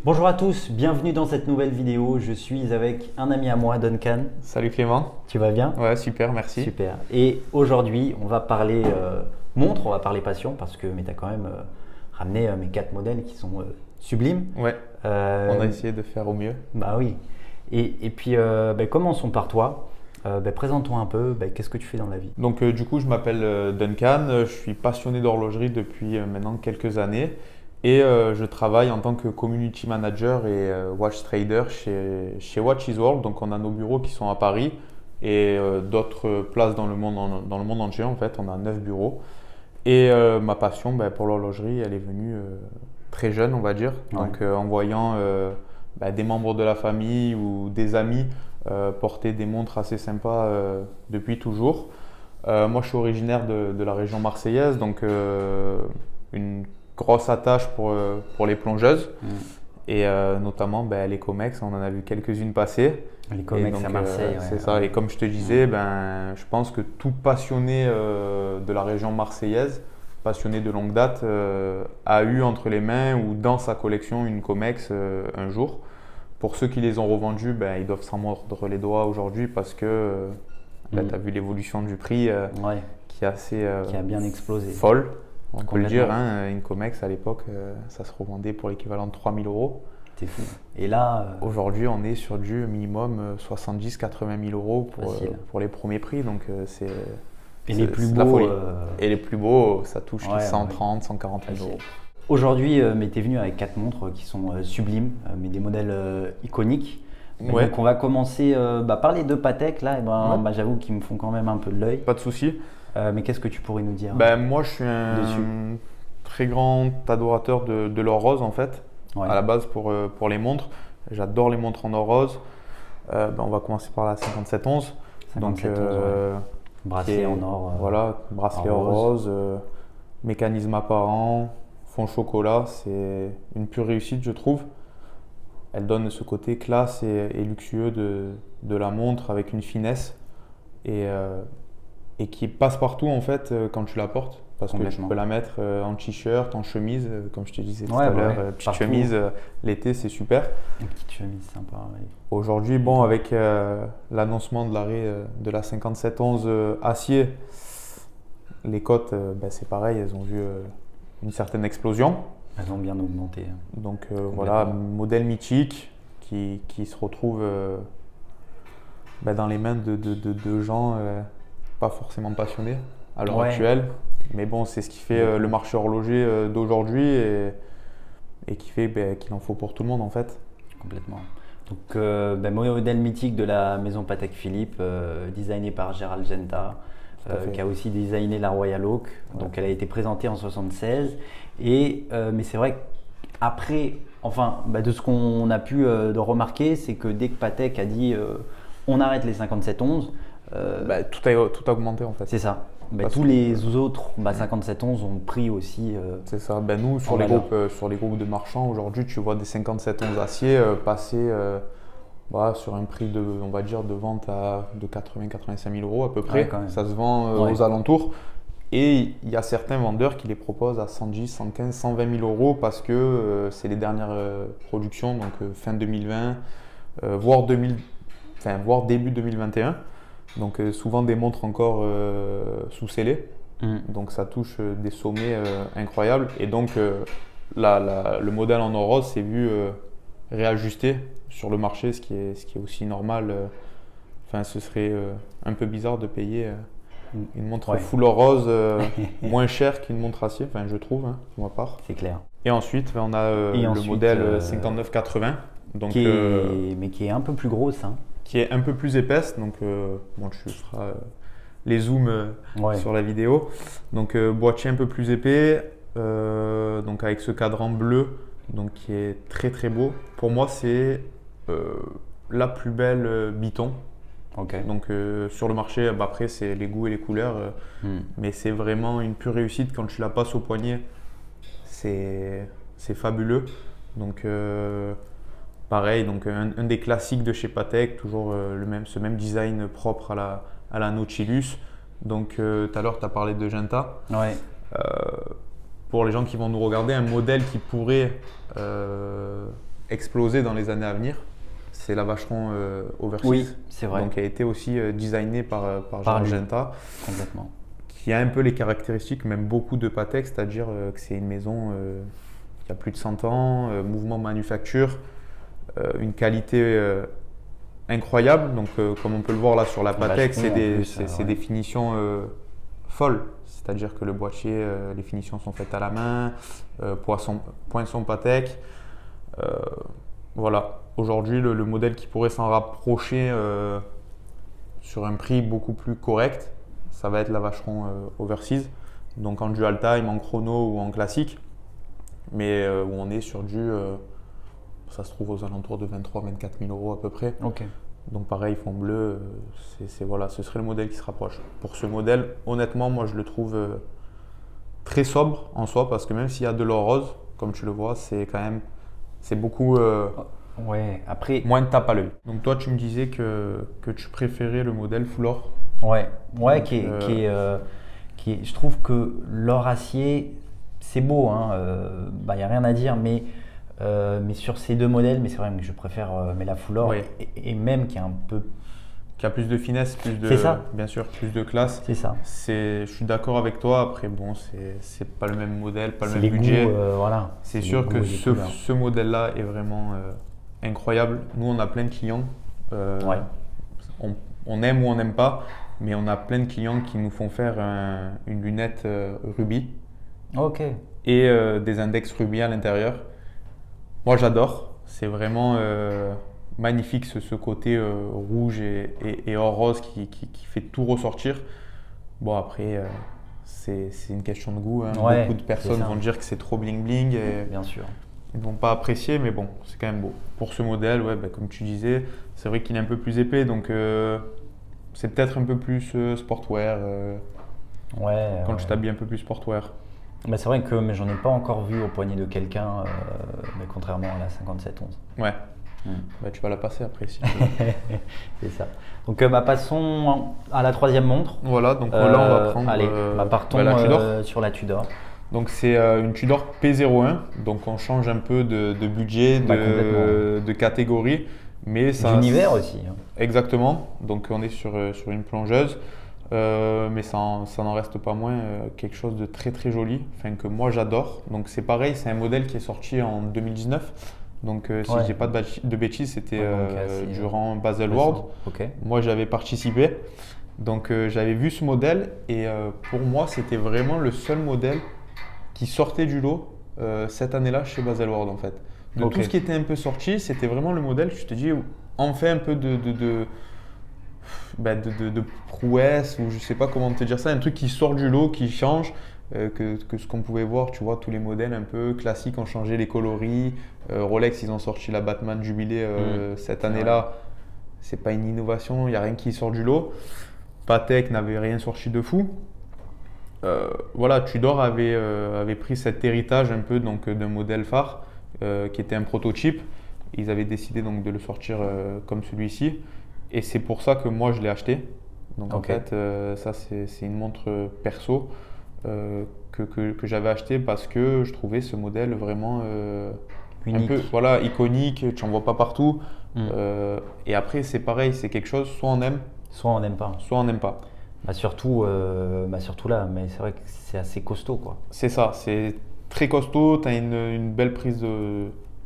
Bonjour à tous, bienvenue dans cette nouvelle vidéo. Je suis avec un ami à moi, Duncan. Salut Clément. Tu vas bien? Ouais, super, merci. Super. Et aujourd'hui, on va parler montre, on va parler passion parce que tu as quand même ramené mes 4 modèles qui sont sublimes. Ouais, on a essayé de faire au mieux. Bah oui. Et puis, commençons par toi. Présente-toi un peu, qu'est-ce que tu fais dans la vie? Donc du coup, je m'appelle Duncan, je suis passionné d'horlogerie depuis maintenant quelques années et je travaille en tant que community manager et watch trader chez Watches World. Donc on a nos bureaux qui sont à Paris et d'autres places dans le monde entier en fait. On a 9 bureaux et ma passion pour l'horlogerie, elle est venue très jeune on va dire. Donc en voyant des membres de la famille ou des amis porter des montres assez sympas depuis toujours. Moi, je suis originaire de la région marseillaise, donc une grosse attache pour les plongeuses. Et notamment les Comex, on en a vu quelques-unes passer. Les Comex donc, à Marseille. c'est ça, et comme je te disais, je pense que tout passionné de la région marseillaise, passionné de longue date, a eu entre les mains ou dans sa collection une Comex un jour. Pour ceux qui les ont revendus, ils doivent s'en mordre les doigts aujourd'hui parce que tu as vu l'évolution du prix qui est assez qui a bien explosé. Folle. On peut le dire, hein, une Comex à l'époque, ça se revendait pour l'équivalent de 3000 euros. C'est fou. Et là, aujourd'hui, on est sur du minimum 70-80 000 euros pour les premiers prix. Donc, et les plus beaux, et les plus beaux, ça touche les 130, 140 000 euros. Aujourd'hui, tu es venu avec 4 montres qui sont sublimes, mais des modèles iconiques. Donc on va commencer par les deux Patek là. J'avoue qu'ils me font quand même un peu de l'œil. Pas de souci. Mais qu'est-ce que tu pourrais nous dire moi, je suis un très grand adorateur de l'or rose en fait. À la base pour les montres. J'adore les montres en or rose. On va commencer par la 5711. Donc bracelet en or. Voilà, bracelet en rose, mécanisme apparent. Fond chocolat, c'est une pure réussite je trouve. Elle donne ce côté classe et luxueux de la montre avec une finesse et qui passe partout en fait quand tu la portes. Parce que tu peux la mettre en t-shirt, en chemise, comme je te disais tout à l'heure. Petite chemise, l'été c'est super. Une petite chemise sympa. Ouais. Aujourd'hui, avec l'annoncement de l'arrêt de la 5711 acier, les cotes, c'est pareil, elles ont vu une certaine explosion. Elles ont bien augmenté. Donc voilà, modèle mythique qui se retrouve dans les mains de gens pas forcément passionnés à l'heure actuelle. Mais bon, c'est ce qui fait le marché horloger d'aujourd'hui et qui fait qu'il en faut pour tout le monde en fait. Complètement. Donc modèle mythique de la maison Patek Philippe, designé par Gérald Genta. Qui a aussi designé la Royal Oak. Donc elle a été présentée en 76. Mais c'est vrai qu'après, de ce qu'on a pu de remarquer, c'est que dès que Patek a dit on arrête les 5711, tout a augmenté en fait. C'est ça. Tous les autres 5711 ont pris aussi. C'est ça. Nous, sur les groupes de marchands, aujourd'hui, tu vois des 5711 acier passer sur un prix on va dire, de vente de 80-85 000 euros à peu près. Ça se vend aux alentours. Et il y a certains vendeurs qui les proposent à 110, 115, 120 000 euros parce que c'est les dernières productions, donc fin 2020, voire début 2021. Donc souvent des montres encore sous scellé. Donc ça touche des sommets incroyables. Et donc le modèle en or rose s'est vu réajusté sur le marché, ce qui est aussi normal. Ce serait un peu bizarre de payer une montre full or rose moins chère qu'une montre acier, je trouve, pour ma part. C'est clair. Et ensuite, on a le modèle 5980. Donc, qui est un peu plus grosse. Qui est un peu plus épaisse. Donc, tu feras les zooms sur la vidéo. Donc, boîtier un peu plus épais, donc avec ce cadran bleu. Donc, qui est très très beau. Pour moi, c'est la plus belle Biton. Donc sur le marché, après c'est les goûts et les couleurs, mais c'est vraiment une pure réussite quand tu la passes au poignet. C'est fabuleux. Donc pareil, donc un des classiques de chez Patek, toujours ce même design propre à la Nautilus. Donc tout à l'heure tu as parlé de Genta. Pour les gens qui vont nous regarder, un modèle qui pourrait exploser dans les années à venir, c'est la Vacheron Overseas. Oui, c'est vrai. Donc, qui a été aussi designée par Gérald Genta. Complètement. Qui a un peu les caractéristiques, même beaucoup de Patek, c'est-à-dire que c'est une maison qui a plus de 100 ans, mouvement manufacture, une qualité incroyable. Donc, comme on peut le voir là sur la Patek, c'est des finitions folles. C'est-à-dire que le boîtier, les finitions sont faites à la main, poinçon Patek. Voilà. Aujourd'hui, le modèle qui pourrait s'en rapprocher sur un prix beaucoup plus correct, ça va être la Vacheron Overseas. Donc en dual time, en chrono ou en classique. Mais où on est sur ça se trouve aux alentours de 23-24 000 euros à peu près. Ok. Donc pareil, fond bleu, voilà, ce serait le modèle qui se rapproche. Pour ce modèle, honnêtement, moi je le trouve très sobre en soi, parce que même s'il y a de l'or rose, comme tu le vois, c'est beaucoup ouais, après... moins de tape à l'œil. Donc toi, tu me disais que tu préférais le modèle full or. Ouais, Donc, je trouve que l'or acier, c'est beau, hein, y a rien à dire, mais sur ces deux modèles, mais c'est vrai que je préfère la full or, ouais. et même qui est un peu... Qui a plus de finesse, c'est ça. Bien sûr, plus de classe. C'est ça. Je suis d'accord avec toi. Après, bon, c'est pas le même modèle, pas le même les budget. Goûts, voilà. C'est sûr que ce modèle-là est vraiment incroyable. Nous, on a plein de clients. Ouais. On aime ou on n'aime pas, mais on a plein de clients qui nous font faire une lunette rubis. Ok. Et des index rubis à l'intérieur. Moi, j'adore. C'est vraiment magnifique ce côté rouge et or rose qui fait tout ressortir. Bon, après, c'est une question de goût. Hein. Ouais, beaucoup de personnes vont dire que c'est trop bling bling. Et bien sûr. Ils ne vont pas apprécier, mais bon, c'est quand même beau. Pour ce modèle, ouais, comme tu disais, c'est vrai qu'il est un peu plus épais, donc c'est peut-être un peu plus sportwear. Quand tu t'habilles un peu plus sportwear. C'est vrai que mais j'en ai pas encore vu au poignet de quelqu'un, mais contrairement à la 5711. Ouais. Tu vas la passer après si tu veux. C'est ça. Donc passons à la troisième montre. Voilà, donc là on va prendre partons sur la Tudor. Donc c'est une Tudor P01, donc on change un peu de budget, de catégorie. Mais d'univers aussi. Hein. Exactement, donc on est sur une plongeuse. Mais ça n'en reste pas moins quelque chose de très très joli, que moi j'adore. Donc c'est pareil, c'est un modèle qui est sorti en 2019. Donc si je dis pas de bêtises, c'était durant Baselworld. Okay. Moi j'avais participé, donc j'avais vu ce modèle et pour moi c'était vraiment le seul modèle qui sortait du lot cette année-là chez Baselworld en fait. De tout ce qui était un peu sorti, c'était vraiment le modèle que je te dis, enfin un peu de prouesse, ou je sais pas comment te dire ça, un truc qui sort du lot, qui change, que ce qu'on pouvait voir, tu vois, tous les modèles un peu classiques ont changé les coloris. Rolex, ils ont sorti la Batman Jubilé cette année-là. C'est pas une innovation, il n'y a rien qui sort du lot. Patek n'avait rien sorti de fou. Voilà, Tudor avait pris cet héritage un peu d'un modèle phare qui était un prototype. Ils avaient décidé donc de le sortir comme celui-ci. Et c'est pour ça que moi je l'ai acheté. Donc en fait, ça c'est une montre perso que j'avais acheté parce que je trouvais ce modèle vraiment unique. Un peu iconique, tu n'en vois pas partout. Et après c'est pareil, c'est quelque chose, soit on aime, soit on n'aime pas. Soit on n'aime pas. Surtout là, mais c'est vrai que c'est assez costaud quoi. C'est ça, c'est très costaud, tu as une belle prise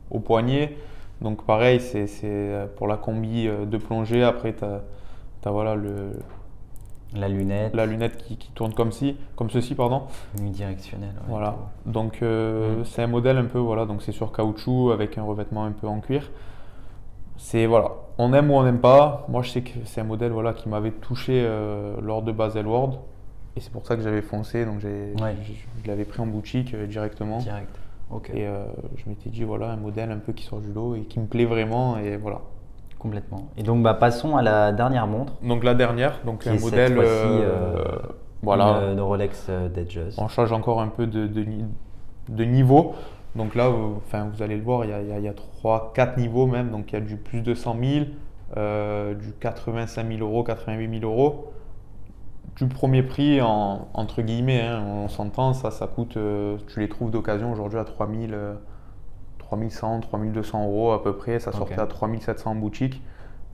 au poignet. Donc pareil, c'est pour la combi de plongée. Après, tu as voilà, la lunette qui tourne comme ceci, pardon. Unidirectionnelle. Ouais, voilà. Donc c'est un modèle un peu, voilà, donc c'est sur caoutchouc avec un revêtement un peu en cuir. C'est voilà, on aime ou on n'aime pas. Moi, je sais que c'est un modèle qui m'avait touché lors de Baselworld. Et c'est pour ça que j'avais foncé. Donc je l'avais pris en boutique directement. Direct. Okay. Et je m'étais dit, voilà, un modèle un peu qui sort du lot et qui me plaît vraiment. Et voilà. Complètement. Et donc, passons à la dernière montre. Donc, la dernière, donc un modèle. Voilà. De Rolex Datejust. On change encore un peu de niveau. Donc là, vous allez le voir, il y a 3-4 niveaux même. Donc, il y a du plus de 100 000, du 85 000 euros, 88 000 euros. Du premier prix, entre guillemets, hein, on s'entend, ça coûte, tu les trouves d'occasion aujourd'hui à 3 3100, 3200 euros à peu près. Ça sortait à 3700 en boutique.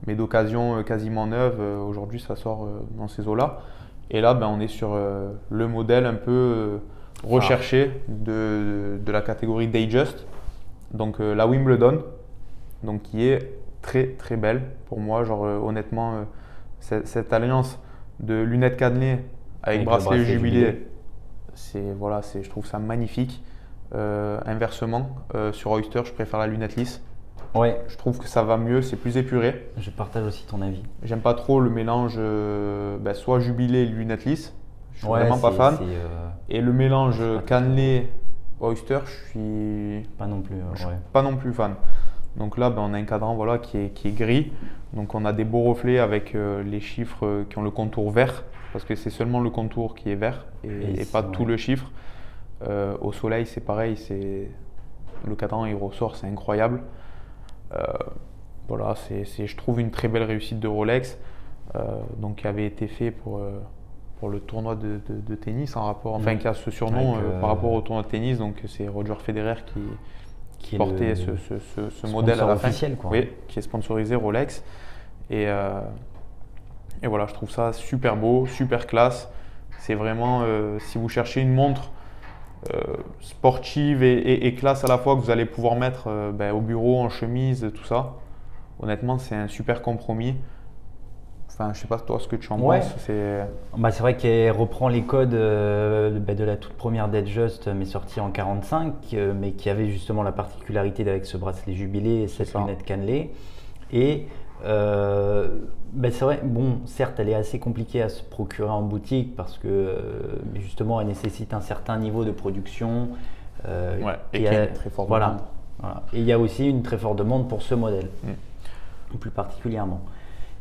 Mais d'occasion quasiment neuve, aujourd'hui ça sort dans ces eaux-là. Et là, on est sur le modèle un peu recherché de la catégorie Datejust. Donc la Wimbledon, donc qui est très très belle pour moi. Honnêtement, cette alliance de lunettes cannelées avec bracelet jubilé, je trouve ça magnifique. Inversement, sur Oyster, je préfère la lunette lisse. Ouais. Je trouve que ça va mieux, c'est plus épuré. Je partage aussi ton avis. J'aime pas trop le mélange soit jubilé et lunette lisse. Je suis vraiment pas fan. Et le mélange cannelé Oyster, je suis pas non plus. Pas non plus fan. Donc là, on a un cadran qui est gris. Donc on a des beaux reflets avec les chiffres qui ont le contour vert, parce que c'est seulement le contour qui est vert et pas tout le chiffre. Au soleil, c'est pareil. Le cadran, il ressort, c'est incroyable. Je trouve une très belle réussite de Rolex, qui avait été fait pour le tournoi de tennis en rapport, qui a ce surnom par rapport au tournoi de tennis. Donc c'est Roger Federer qui portait ce modèle à la fin, officiel, quoi. Oui, qui est sponsorisé Rolex. Et voilà, je trouve ça super beau, super classe. C'est vraiment, si vous cherchez une montre sportive et classe à la fois, que vous allez pouvoir mettre au bureau, en chemise, tout ça. Honnêtement, c'est un super compromis. Je sais pas toi ce que tu en penses. C'est vrai qu'elle reprend les codes de la toute première Datejust, mais sortie en 45, mais qui avait justement la particularité d'avec ce bracelet jubilé et cette lunette cannelée. Et c'est vrai, certes, elle est assez compliquée à se procurer en boutique parce que justement, elle nécessite un certain niveau de production. Et qui a une très forte demande. Voilà. Et il y a aussi une très forte demande pour ce modèle, plus particulièrement.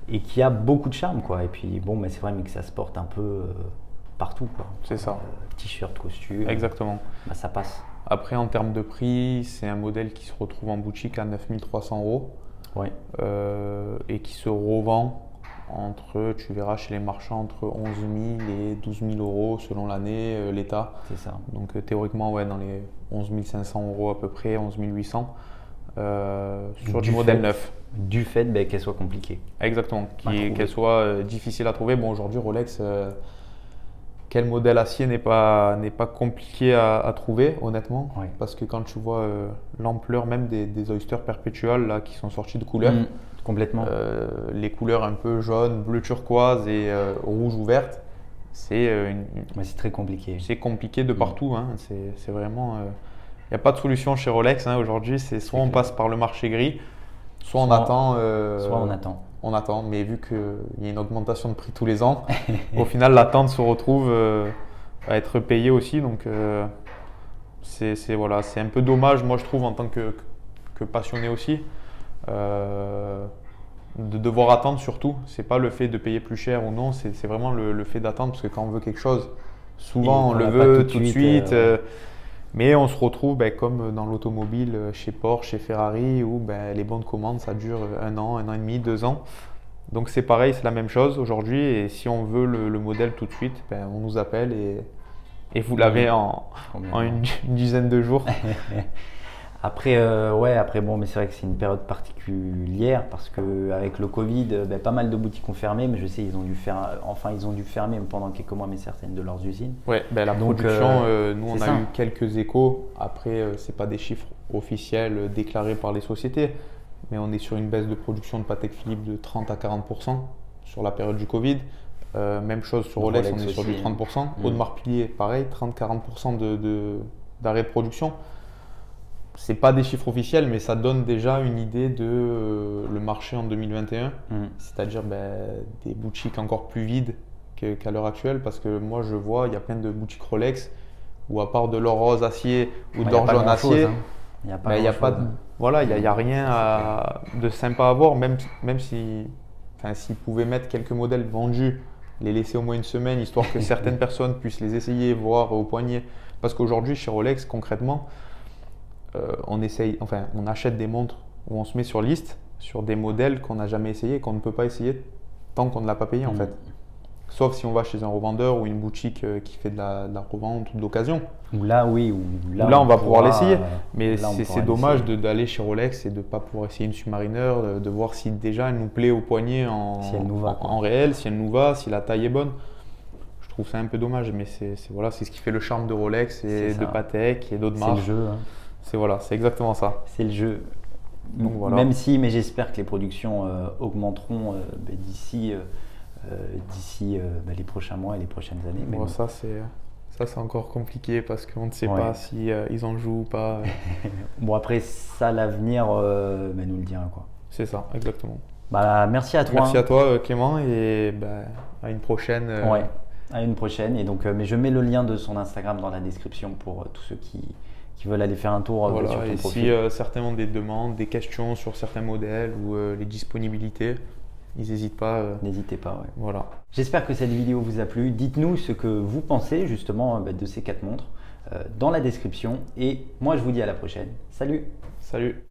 Et qui a beaucoup de charme, quoi. Et puis, c'est vrai, mais que ça se porte un peu partout, quoi. C'est ça. T-shirt, costume. Exactement. Ça passe. Après, en termes de prix, c'est un modèle qui se retrouve en boutique à 9300 euros. Ouais. Et qui se revend tu verras chez les marchands, entre 11 000 et 12 000 euros selon l'année, l'état. C'est ça. Donc théoriquement, dans les 11 500 euros à peu près, 11 800 sur du modèle neuf. Du fait qu'elle soit compliquée. Exactement, qu'elle soit difficile à trouver. Aujourd'hui, Rolex, quel modèle acier n'est pas compliqué à trouver, honnêtement. Oui. Parce que quand tu vois l'ampleur même des Oyster Perpetual là, qui sont sortis de couleurs, complètement. Les couleurs un peu jaune, bleu turquoise et rouge ou verte, c'est très compliqué. C'est compliqué de partout. C'est vraiment. Il n'y a pas de solution chez Rolex aujourd'hui. C'est soit on passe par le marché gris, soit on attend. Soit on attend. On attend, mais vu qu'il y a une augmentation de prix tous les ans, au final l'attente se retrouve à être payée aussi. Donc c'est un peu dommage, moi je trouve, en tant que passionné aussi, de devoir attendre surtout. C'est pas le fait de payer plus cher ou non, c'est vraiment le fait d'attendre, parce que quand on veut quelque chose, souvent on le veut tout de suite. Mais on se retrouve comme dans l'automobile, chez Porsche, chez Ferrari, où les bons de commande, ça dure 1 an et demi, 2 ans. Donc c'est pareil, c'est la même chose aujourd'hui. Et si on veut le modèle tout de suite, on nous appelle et vous l'avez en une dizaine de jours. Après, mais c'est vrai que c'est une période particulière parce qu'avec le Covid, pas mal de boutiques ont fermé, mais je sais ils ont dû fermer pendant quelques mois, mais certaines de leurs usines. Ouais, la production, nous on a eu quelques échos. Après, c'est pas des chiffres officiels déclarés par les sociétés, mais on est sur une baisse de production de Patek Philippe de 30 à 40% sur la période du Covid. Même chose sur Rolex, on est sur du 30%. Audemars Piguet, pareil, 30-40% d'arrêt de production. C'est pas des chiffres officiels, mais ça donne déjà une idée de le marché en 2021, c'est-à-dire des boutiques encore plus vides qu'à l'heure actuelle, parce que moi je vois, il y a plein de boutiques Rolex où, à part de l'or rose acier ou de l'or jaune acier, il n'y a rien de sympa à voir, même si, s'ils pouvaient mettre quelques modèles vendus, les laisser au moins une semaine, histoire que certaines personnes puissent les essayer, voir au poignet. Parce qu'aujourd'hui, chez Rolex, concrètement, on achète des montres où on se met sur liste sur des modèles qu'on n'a jamais essayé, qu'on ne peut pas essayer tant qu'on ne l'a pas payé en fait. Sauf si on va chez un revendeur ou une boutique qui fait de la revente ou de l'occasion. Ou là, oui. Ou là on va pouvoir l'essayer. Mais c'est dommage d'aller chez Rolex et de ne pas pouvoir essayer une Submariner, de voir si déjà elle nous plaît au poignet en réel, si elle nous va, si la taille est bonne. Je trouve ça un peu dommage, mais c'est ce qui fait le charme de Rolex et de Patek et d'autres marques. C'est le jeu. Hein. C'est exactement ça. C'est le jeu. Donc, voilà. Même si, mais j'espère que les productions augmenteront d'ici les prochains mois et les prochaines années. Mais bon, ça c'est encore compliqué parce qu'on ne sait pas si ils en jouent ou pas. Bon, après ça, l'avenir nous le dira, quoi. C'est ça, exactement. Merci à toi. Merci à toi Clément et à une prochaine. À une prochaine. Et donc, mais je mets le lien de son Instagram dans la description pour tous ceux qui veulent aller faire un tour sur ton et profil. Si certains ont des demandes, des questions sur certains modèles ou les disponibilités, ils n'hésitent pas. N'hésitez pas. Ouais. Voilà. J'espère que cette vidéo vous a plu. Dites-nous ce que vous pensez justement de ces 4 montres dans la description. Et moi, je vous dis à la prochaine. Salut. Salut.